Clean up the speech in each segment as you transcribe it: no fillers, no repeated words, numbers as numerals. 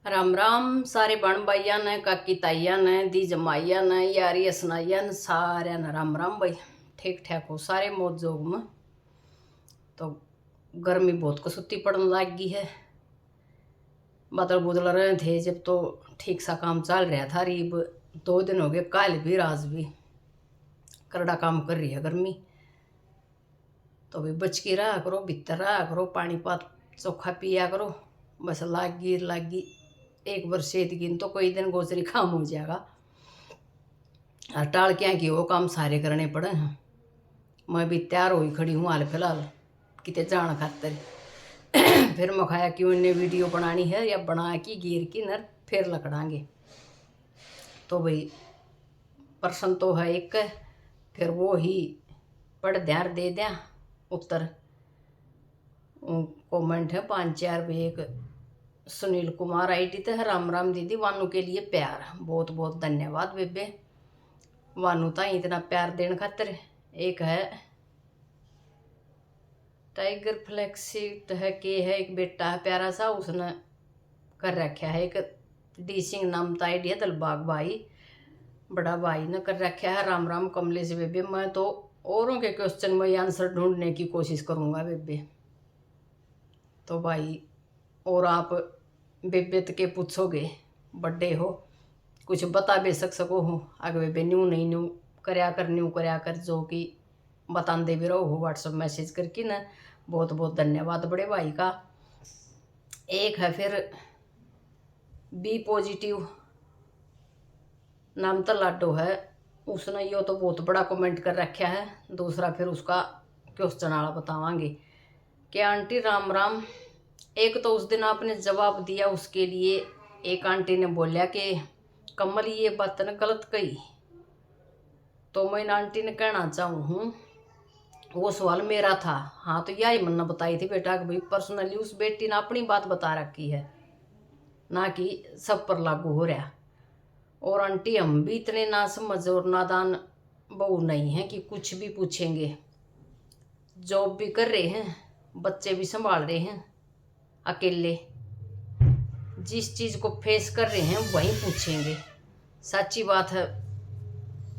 राम राम सारे बण भाइया ने काकी ताइया ने दी जमाइया ने यारी असनाइया ने सारे ने राम राम भाई। ठीक ठाक हो सारे मौज जोग में। तो गर्मी बहुत कसुती पड़ने लग गई है। बादल बुदल रहे थे जब तो ठीक सा काम चल रहा था। रीब 2 दिन हो गए, कल भी राज भी करड़ा काम कर रही है गर्मी। तो भी बच के रहा करो, भीतर रहा करो, पानी पात चोखा पिया करो। बस लागी एक बार सेत गिन तो कोई दिन गोचरी काम हो जाएगा। और टाल क्या कि वो काम सारे करने पड़े हैं। मैं भी तैयार हुई खड़ी हूँ हाल फिलहाल कितने जान खातर। फिर मैं खाया क्यों इन्हें वीडियो बनानी है या बना की गिर की नर फिर लकड़ांगे। तो भाई प्रश्न तो है एक, फिर वो ही पढ़ ध्यान दे दें उत्तर। कमेंट है 5-4 भी। एक सुनील कुमार आईडी तो है, राम राम दीदी, वानू के लिए प्यार, बहुत बहुत धन्यवाद बेबे वानू ता इतना प्यार देने खातर। एक है टाइगर फ्लैक्सीट है के है, एक बेटा है प्यारा सा, उसने कर रखा है। एक डी सिंह नाम का आईडी है, दलबाग भाई बड़ा भाई ने कर रखा है। राम राम कमलेश बेबे। मैं तो औरों के क्वेश्चन में आंसर ढूंढने की कोशिश करूँगा बेबे। तो भाई और आप बेबे के पूछोगे, बड्डे हो कुछ बता भी सको हो आगे बेबे। न्यू नहीं न्यू करया कर जो कि बताते भी रहो हो व्हाट्सअप मैसेज करके ना। बहुत बहुत धन्यवाद बड़े भाई का। एक है फिर बी पॉजिटिव नाम तो लाडो है, उसने यो तो बहुत बड़ा कमेंट कर रखा है। दूसरा फिर उसका क्वेश्चन वाला बतावांगे। क्या आंटी राम राम। एक तो उस दिन आपने जवाब दिया उसके लिए एक आंटी ने बोलिया कि कमल ये बात ने गलत कही। तो मैं आंटी ने कहना चाहूँ हूँ वो सवाल मेरा था। हाँ तो यही मैंने बताई थी बेटा कि भाई पर्सनली उस बेटी ने अपनी बात बता रखी है, ना कि सब पर लागू हो रहा। और आंटी हम भी इतने ना समझ और नादान बहू नहीं है कि कुछ भी पूछेंगे। जॉब भी कर रहे हैं, बच्चे भी संभाल रहे हैं अकेले, जिस चीज़ को फेस कर रहे हैं वही पूछेंगे। सच्ची बात है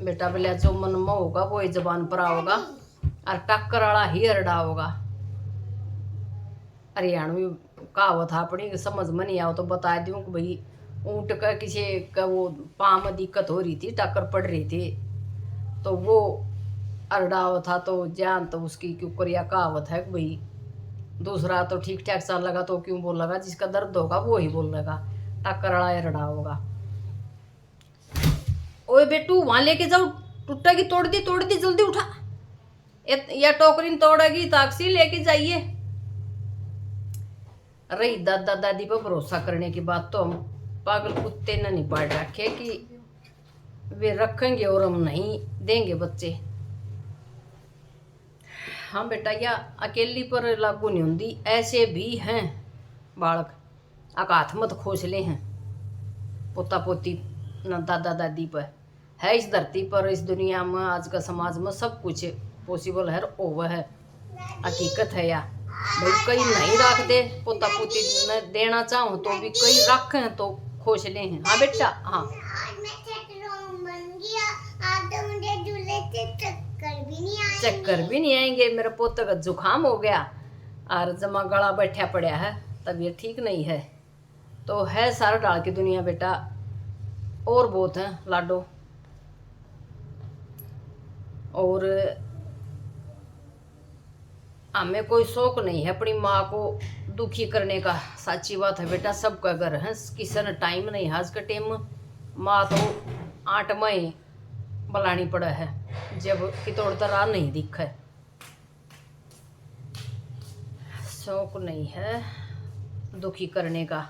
बेटा, बोलिया जो मन में होगा वो ही जबान पर आओगा और टक्कर वाला ही अरडा होगा। हरियाणवी कहावत अपनी समझ में नहीं आओ तो बता दूं कि भाई ऊँट का किसी का वो पाँव में दिक्कत हो रही थी, टक्कर पड़ रही थी, तो वो अरडाव था तो जान तो उसकी क्यों करिया कहावत है कि भाई दूसरा तो ठीक ठाक चल लगा तो क्यों बोल लगा, जिसका दर्द होगा वो ही बोल लगा, टक्कर वाला अरडा होगा। ओए बेटू वहां लेके जाओ, टूटेगी, तोड़ दी जल्दी उठा, या टोकरी तोड़ेगी ताकसी लेके जाइए। रही दादा दादी पर भरोसा करने की बात तो हम पागल कुत्ते ने नहीं पाड़ रखे कि वे रखेंगे और हम नहीं देंगे बच्चे। हाँ बेटा, या अकेली पर लागू नहीं होती, ऐसे भी हैं बालक हाथ मत खोसले हैं पोता पोती न दादा दादी पर है। इस धरती पर इस दुनिया में आज का समाज में सब कुछ पॉसिबल है, ओवर है, हकीकत है। या भाई कई नहीं रखते पोता पोती न देना चाहूँ तो भी कई रखे हैं तो खोसले हैं। हाँ बेटा हाँ। चक्कर भी नहीं आएंगे, मेरे पोते का जुकाम हो गया और जमा गला बैठा पड़ा है, तबीयत ठीक नहीं है। तो है सारा डाल की दुनिया बेटा, और बहुत है लाडो। और हमें कोई शौक नहीं है अपनी माँ को दुखी करने का। सच्ची बात है बेटा, सबका घर है, किसी ने टाइम नहीं है आज के टाइम। माँ तो 8 महीने बुलानी पड़ा है जब कितोड़ तरह नहीं दिखा। शौक नहीं है दुखी करने का,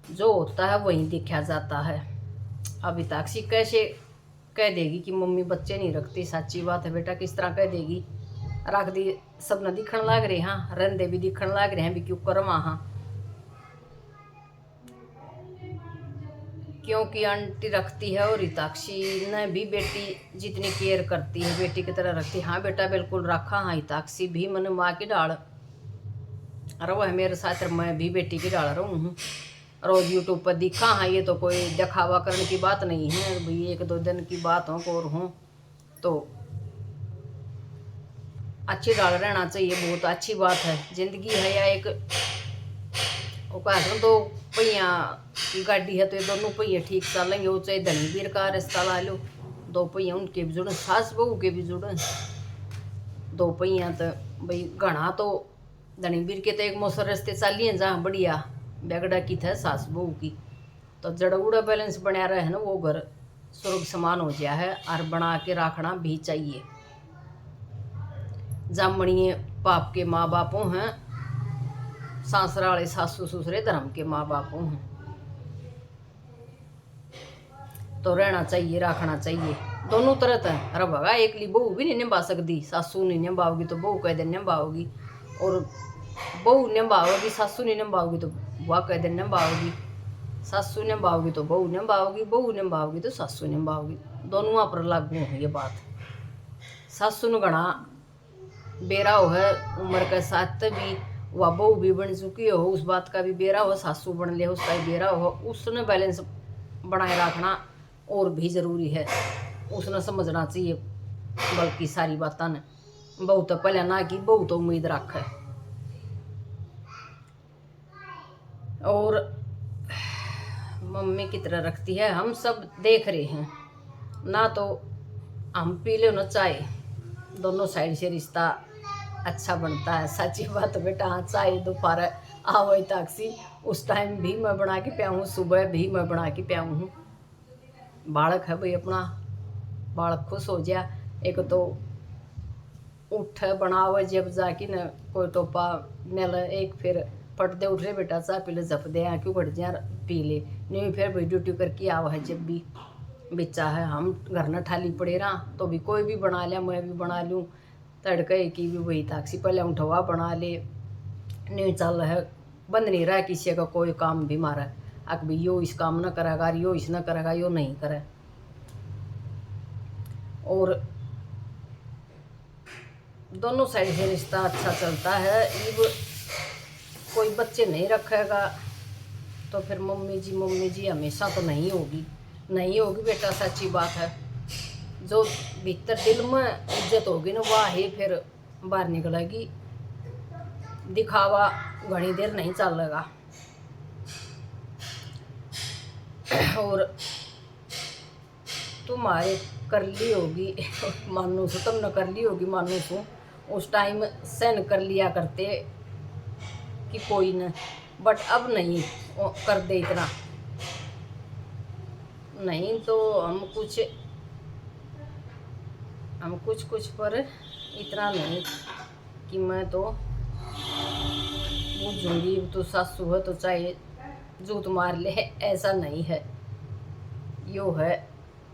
जो होता है वही दिखा जाता है। अभी ताकसी कैसे कह देगी कि मम्मी बच्चे नहीं रखती। सच्ची बात है बेटा, किस तरह कह देगी। रख दी सब न दिखण लाग रहे, हाँ रंदे भी दिखण लाग रहे हैं भी क्यों करवा। हाँ क्योंकि आंटी रखती है और हिताक्षी ने भी बेटी जितनी केयर करती है बेटी की तरह रखती है। हाँ बेटा बिल्कुल रखा। हाँ हिताक्षी भी मैंने माँ की डाल, अरे वह मेरे साथ मैं भी बेटी की डाल रहा हूँ। रोज यूट्यूब पर दिखा। हाँ, ये तो कोई दिखावा करने की बात नहीं है भाई, 1-2 दिन की बात हो और हो तो अच्छी डाल रहना चाहिए, बहुत अच्छी बात है। जिंदगी है या एक दो पहिया की गाड़ी है तो ये दोनों पहिए ठीक चलेंगे। वो चाहे धनी वीर का रास्ता ला लो, 2 पहिया उनके भी जुड़े, सास बहू के भी जुड़े। 2 पहिया तो भाई घना तो धनी वीर के तो एक मौसम रास्ते चालिए जहाँ बढ़िया बेगड़ा की था सास बहू की, तो जड़ उड़ा बैलेंस बना रहे है ना, वो घर स्वर्ग समान हो गया है। और बना के रखना भी चाहिए। जामणिए पाप के माँ बापों हैं, सासराले सासू ससुरे धर्म के माँ बापों हैं, तो रहना चाहिए, रखना चाहिए। दोनों तरह था। अरे भगा एक ली बहू भी नहीं निभा सकती, सासू नहीं निभाओगी तो बहू कह दिन निभाओगी, और बहू निभाओगी सासू नहीं निभाओगी तो बुआ कह दिन निभाओगी, सासू निभाओगी तो बहू निभाओगी, बहू निभाओगी तो सासू निभाओगी। दोनों पर लागू है ये बात। सासू न घना बेरा हो है उम्र के साथ भी, वह बहू भी बन चुकी हो, उस बात का भी बेरा हो, सासू बन ले उसका भी बेरा हो। उसने बैलेंस बनाए रखना और भी ज़रूरी है, उसने समझना चाहिए। बल्कि सारी बातें ने बहू तो पहले ना की, बहू तो उम्मीद रखे। और मम्मी की तरह रखती है, हम सब देख रहे हैं ना, तो हम पी लो ना चाय, दोनों साइड से रिश्ता अच्छा बनता है। सच्ची बात बेटा। हाँ, चाय दोपहर आओ ताकसी उस टाइम भी मैं बना के पियाऊँ, सुबह भी मैं बना के पियाऊँ हूँ। बालक है भाई अपना, बालक खुश हो जा। एक तो उठ बनावे जब जाके न कोई टोपा मिल, एक फिर पट दे उठ रे बेटा चाय पी ले, जप दे क्यों घट जा पी ले, नहीं फिर भाई ड्यूटी करके आवा है। जब भी बिचा है हम घर न ठाली पड़े रहा तो भी कोई भी बना लिया, मैं भी बना लूँ, तड़के की भी वही ताकसी पहले उठवा बना ले, नहीं चल है बंद नहीं रहा किसी का कोई काम भी मारा अक भाई यो इस काम न करेगा, यो इस न करेगा, यो नहीं करे। और दोनों साइड से रिश्ता अच्छा चलता है। इब कोई बच्चे नहीं रखेगा तो फिर मम्मी जी हमेशा तो नहीं होगी, नहीं होगी बेटा, सच्ची बात है। जो भीतर दिल में इज्जत होगी ना वह ही फिर बाहर निकलेगी। दिखावा घनी देर नहीं चलेगा। और तुम्हारे कर ली होगी मानू सो, तुमने कर ली होगी मानू सो, उस टाइम सहन कर लिया करते कि कोई न, बट अब नहीं कर दे इतना नहीं, तो हम कुछ पर इतना नहीं कि मैं तो बूझूंगी तो सासू है तो चाहे जूत मार ले, ऐसा नहीं है। यो है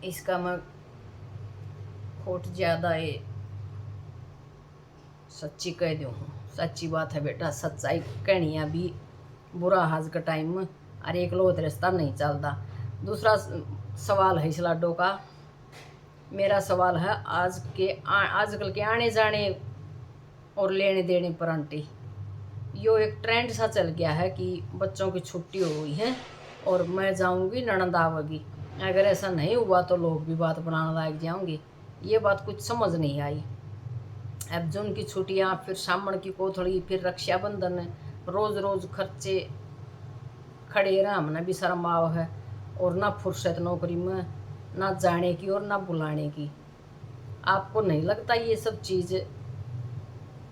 इसका मैं खोट ज़्यादा है, सच्ची कह दूँ, सच्ची बात है बेटा। सच्चाई कहनिया भी बुरा आज के टाइम में, और एक लोग रिश्ता नहीं चलता। दूसरा सवाल है इस लाडो का, मेरा सवाल है आजकल के आने जाने और लेने देने पर आंटी, यो एक ट्रेंड सा चल गया है कि बच्चों की छुट्टी हो गई है और मैं जाऊंगी ननद आवेगी। अगर ऐसा नहीं हुआ तो लोग भी बात बनाने लग जाएंगे। ये बात कुछ समझ नहीं आई। अब जून की छुट्टियाँ, फिर सामण की कोथड़ी, फिर रक्षाबंधन, रोज़ रोज़ खर्चे खड़े रहा, हमने भी शर्म आव है। और ना फुर्सत नौकरी में, ना जाने की और ना बुलाने की। आपको नहीं लगता ये सब चीज़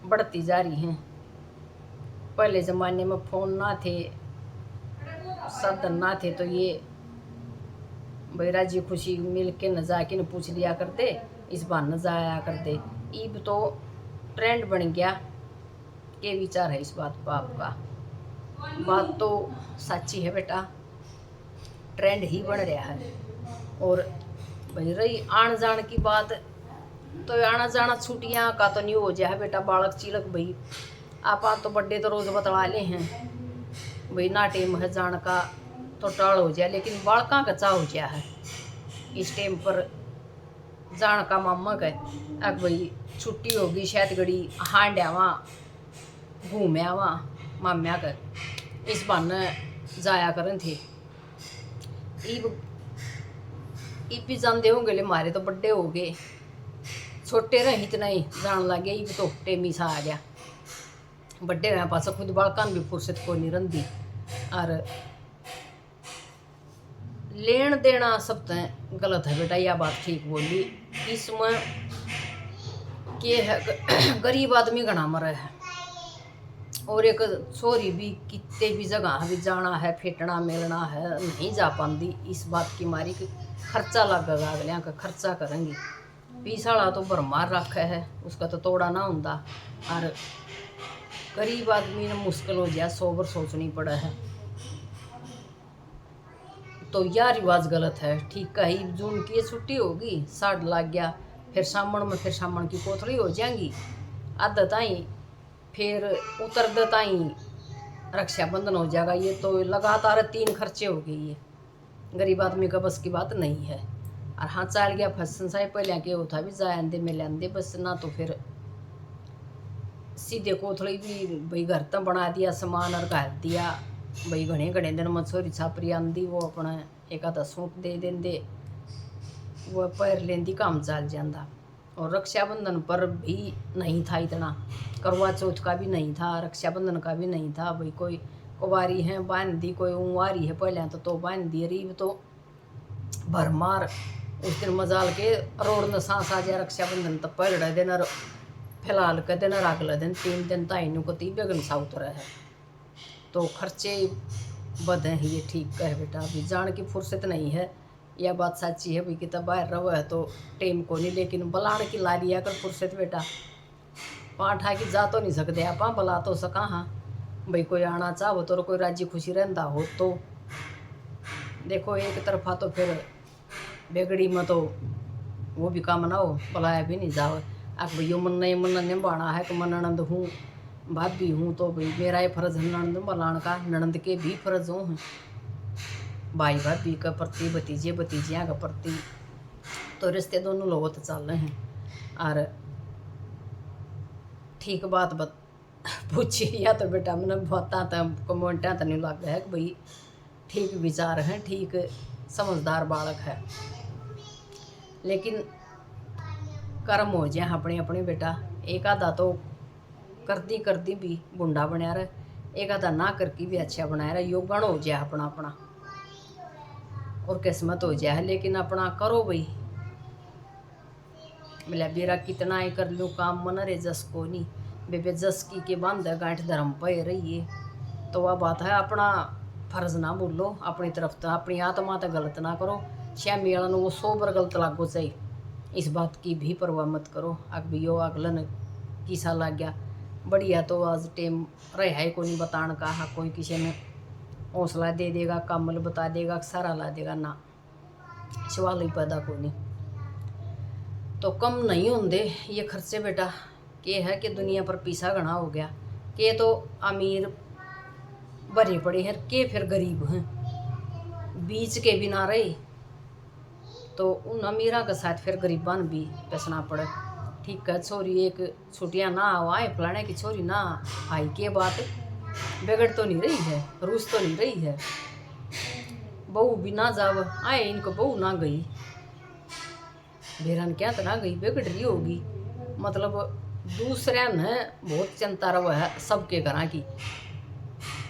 बढ़ती जा रही हैं? पहले ज़माने में फ़ोन ना थे, साधन ना थे, तो ये भाई राजी खुशी मिल के न जाके न पूछ लिया करते, इस बार न जाया करते। अब तो ट्रेंड बन गया। के विचार है इस बात पर आपका? बात तो सच्ची है बेटा, ट्रेंड ही बन रहा है। और भाई रही आन जान की बात, तो आना जाना छुट्टियाँ का तो नहीं हो जाए बेटा। बालक चिलक भाई आप तो बड्डे तो रोज़ बतला ले हैं भाई, ना टेम है जान का तो टाल हो जाए, लेकिन बालका का चाह हो जाए है इस टाइम पर जान का। मामा का अब भाई छुट्टी होगी शायद घड़ी हांड आवा घूम आवा माम्या का, इस बहाने जाया करन थे। इब भी जानते होंगे ले, मारे तो बड्डे हो गए, छोटे रहे इतना ही जान लगे। इब तो टेमी सा आ गया, बड्डे रहे पास खुद बालकान भी फुर्सत को नहीं रंदी। और लेन देना सब तय गलत है बेटा, यह बात ठीक बोली। इसमें के है गरीब आदमी घना मरे है, और एक छोरी भी कितने भी जगह भी जाना है, फेटना मिलना है, नहीं जा पाती इस बात की मारी कि खर्चा लगेगा, अगलियाँ का खर्चा करेंगी। पीसाड़ा तो भरमार रखा है, उसका तो तोड़ा ना होता। और गरीब आदमी ने मुश्किल हो जाए, सोबर सोचनी पड़ा है। तो यह रिवाज गलत है, ठीक है। जून की छुट्टी होगी, साढ़ लग गया, फिर सामण में फिर सामण की कोथड़ी हो जाएंगी, आदत आई फिर उतर देता ही रक्षाबंधन हो जाएगा। ये तो लगातार 3 खर्चे हो गए, ये गरीब आदमी का बस की बात नहीं है। और हाँ, चाल गया फसन साहे पहले के होता भी जाए आंदे मिले आंदे बस, ना तो फिर सीधे कोथड़ी भी भाई घर तक बना दिया सामान और घर दिया। भाई घने घने दिन में छोरी छापरी आंदी, वो अपना एक आधा सूट दे देंदे, वो पैर लेंदी, काम चल जाता। और रक्षाबंधन पर भी नहीं था इतना, करवा चौथ का भी नहीं था, रक्षाबंधन का भी नहीं था। भाई कोई कुंवारी है बांध दी, कोई उंवारी है पहले तो बांध दी। रीब तो भरमार उस दिन मजाल के रोड न सांस आ जाए रक्षाबंधन तक पहले दिन, और फिलहाल के दिन और अगले दिन 3 दिन ताइनू को 3 बेगन सा उतरा है। तो खर्चे बद हैं, ये ठीक है बेटा। अभी जान की फुर्सत नहीं है, यह बात सच्ची है भाई। कितना बाहर रहो है तो टेम को नहीं, लेकिन बलाण की ला लिया कर फुर्सत बेटा। पाँठा की जा तो नहीं सकते आप, बला तो सका। हाँ भाई, कोई आना चाहो तो कोई राजी खुशी रहता हो तो देखो, एक तरफा तो फिर बेगड़ी में तो वो भी काम ना हो, बुलाया भी नहीं जाओ। अब भैया मन निभाना है कि मैं ननंद हूँ, भाभी हूँ, तो भाई मेरा ही फर्ज है ननंद बुलाने का। ननंद के भी फर्ज हो, भाई भाभी का प्रति, भतीजे भतीजियाँ का प्रति, तो रिश्ते दोनों लोगों तो चल रहे हैं। और ठीक बात पूछी या तो बेटा मैंने बहुत कमेंटा तो नहीं लग है कि भाई ठीक विचार हैं, ठीक समझदार बालक है। लेकिन कर्म हो जाए अपने अपने बेटा। एक आधा तो करती भी बुंडा बनया रहे, एक आधा ना करके भी अच्छा बनाया रहे। योगण हो जाए अपना अपना, और किस्मत हो जाए। लेकिन अपना करो भाई, बोला बेरा कितना ही कर लूँ काम, मन रे जस को नहीं बेबे, जस की बांध गांठ धर्म पे रही है। तो वह बात है, अपना फर्ज ना भूलो, अपनी तरफ तो अपनी आत्मा तो गलत ना करो। श्या मेलन वो 100 बार गलत लागो चाहिए, इस बात की भी परवाह मत करो। अब यो अगलन किसा लग गया बढ़िया, तो आज टेम रहा है को नहीं बताने का। हाँ, कोई किसी ने हौसला दे देगा, कमल बता देगा, सारा ला देगा ना, सवाल ही पैदा को नहीं। तो कम नहीं होंगे ये खर्चे बेटा। के है कि दुनिया पर पीसा घना हो गया, के तो अमीर भरे पड़े हैं, के फिर गरीब हैं, बीच के भी ना रहे। तो उन अमीरा के साथ फिर गरीबान भी पैसना पड़े। ठीक है, छोरी एक छुट्टियाँ ना आए, फलाने की छोरी ना आई, के बात बिगड़ तो नहीं रही है, रूस तो नहीं रही है। बहू भी ना जाव आए, इनको बहू ना गई, बेरन क्या तो ना गई, बिगड़ रही होगी। मतलब दूसरे ने बहुत चिंता रहा है सबके घर की,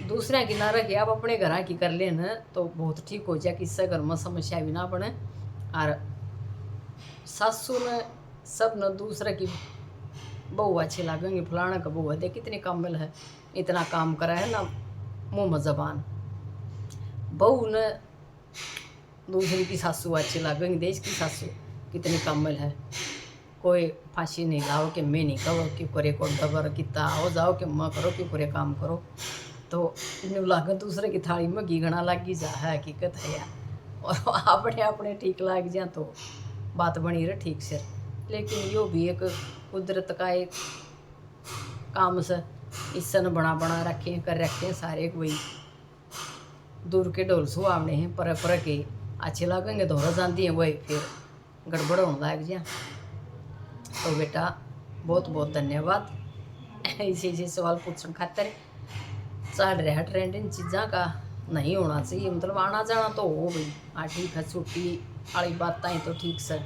दूसरे की ना रखे, आप अपने घर की कर लेना तो बहुत ठीक हो जाए, किससे घर में समस्या भी ना बने। और सासू ने सब न दूसरे की बहू अच्छी लगेंगी, फलाना का बहू है देख कितनी कामिल है, इतना काम करा है ना मुँह में जबान। बहू ने दूसरी की सासू अच्छी लगेंगी, देश की सासू कितनी कामिल है। कोई फांसी नहीं लाओ कि मैं नहीं करो कि करे को डबर कितना आओ जाओ कि मैं करो कि पूरे काम करो। तो इन लागे दूसरे की थाली में घी घना लगी जा है, हकीकत है यार। और अपने अपने ठीक लग जाए तो बात बनी रहे ठीक से। लेकिन यो भी एक कुदरत का एक काम से ईसन बना बना रखे कर रखे सारे वही दूर के ढोल सुहावने हैं, पर के अच्छे लगेंगे दोहरा जाती हैं, वही फिर गड़बड़ होने लग जाए। तो बेटा बहुत बहुत धन्यवाद इसी सवाल पूछने खातर। चल रहा ट्रेंड इन चीज़ों का, नहीं होना चाहिए। मतलब आना जाना तो हो भाई, हाँ ठीक है, छुट्टी वाली बात ही तो ठीक से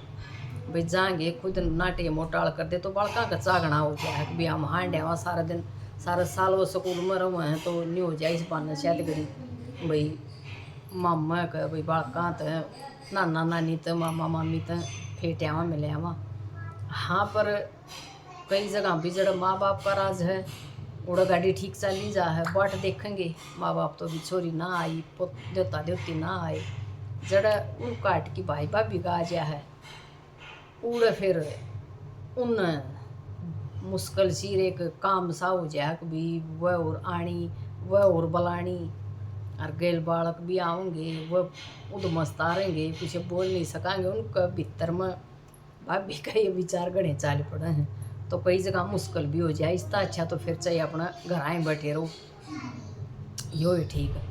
भाई जाएंगे खुद ना टेमो टाल कर दे तो बड़का का चागना हो जाए कि भाई हम हांडे वहाँ सारा दिन सारा साल वो स्कूल में रहो हैं तो नहीं हो जाए इस बहाने शायद करी भाई मामा का भाई बड़का तो नाना नानी तो मामा मामी तो फेटे आवा मिले आवा। हाँ पर कई जगह भी जड़ा माँ बाप का राज है, उड़ा गाड़ी ठीक चली जा है बाट देखेंगे माँ बाप तो भी छोरी ना आई पुत देवता देवती ना आए, जड़ा उन काट की भाई भाभी का आ जा है उड़े फिर उन मुश्किल सिर एक काम सा हो जाए कि भी वह और आनी वह और बलानी और गैल बालक भी आएंगे वह उद मस्तारेंगे कुछ बोल नहीं सकेंगे उनका भीतर में भाभी का ये विचार गणे चाल पड़े हैं तो कई जगह मुश्किल भी हो जाए। इसका अच्छा तो फिर चाहिए अपना घर आए बैठे रहो, यो ही ठीक है।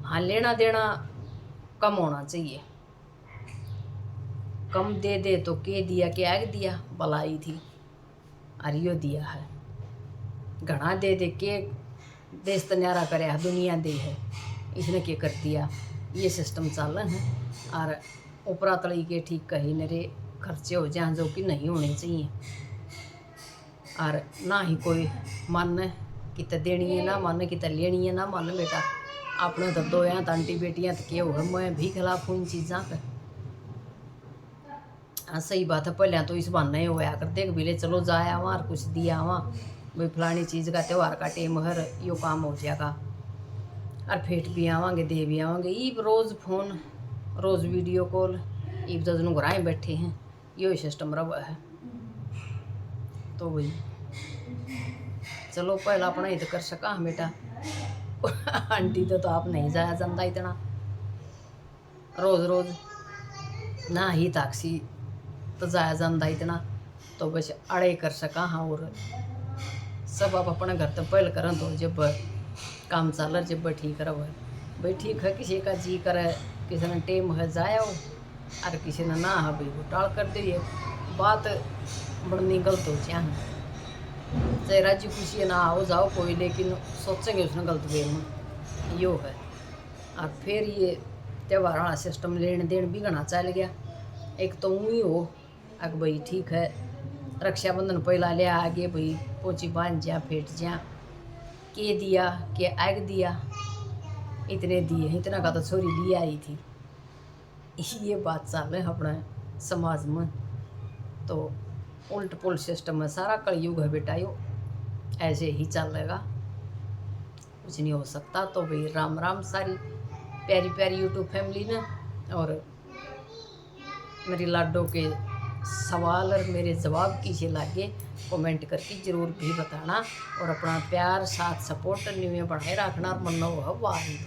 हाँ लेना देना कम होना चाहिए, कम दे दे तो के दिया के आग दिया बलाई थी और यो दिया है, घना दे दे के देश तन्यारा करे दुनिया दे है इसने के कर दिया, ये सिस्टम चल है। और ऊपरा तली के ठीक कही मेरे खर्चे हो जाए जो कि नहीं होने चाहिए, और ना ही कोई मन कित देनी है ना मन कित लेनी है ना मन बेटा अपने तो दो यहाँ आंटी बेटियाँ तो क्या होगा मैं भी खिलाफ हूँ इन चीज़ों का। हाँ सही बात है, पहले तो इस बहाने होया कर देख भी ले चलो जाया वहाँ और कुछ दिया वहाँ भाई फलानी चीज़ का त्यौहार का टेम हर यो काम हो जाएगा और फेट भी आवांगे दे भी आवांगे ईब रोज़ फोन रोज़ वीडियो कॉल ईब जजनों घराए बैठे हैं यो सिस्टम रहा है। तो भाई चलो पहला अपना ही तो कर सका बेटा आंटी तो आप नहीं जाया जाता इतना रोज़ रोज़ ना ही ताक्सी तो जाया जाता इतना तो बस अड़े कर सका। हाँ और सब आप अपने घर तो पहल करें तो जब काम चल जब ठीक रहो भाई ठीक है, किसी का जी करे किसी ने टेम है जाओ और किसी ने ना है भाई वो टाल कर दे, बात बड़नी गलत हो जाए चाहे राजी खुशी ना आओ जाओ कोई लेकिन सोचेंगे उसने गलत वे में यो है। और फिर ये त्यौहार वाला सिस्टम लेन देन भी घना चल गया, एक तो ही हो अग भाई ठीक है रक्षाबंधन पहला ले आगे भाई पोची बांध जा फेट जा के दिया के आग दिया इतने दिए इतना का तो छोरी ले आई थी, ये बात चल है अपने समाज में। तो उल्ट पुल्ट सिस्टम है सारा कलयुग है बेटा यो ऐसे ही चलेगा कुछ नहीं हो सकता। तो भाई राम राम सारी प्यारी प्यारी यूट्यूब फैमिली ने, और मेरी लाडो के सवाल और मेरे जवाब कीजिए लागे कमेंट करके ज़रूर भी बताना और अपना प्यार साथ सपोर्ट न्यू में बढ़ाए रखना और मनो है वाहिद।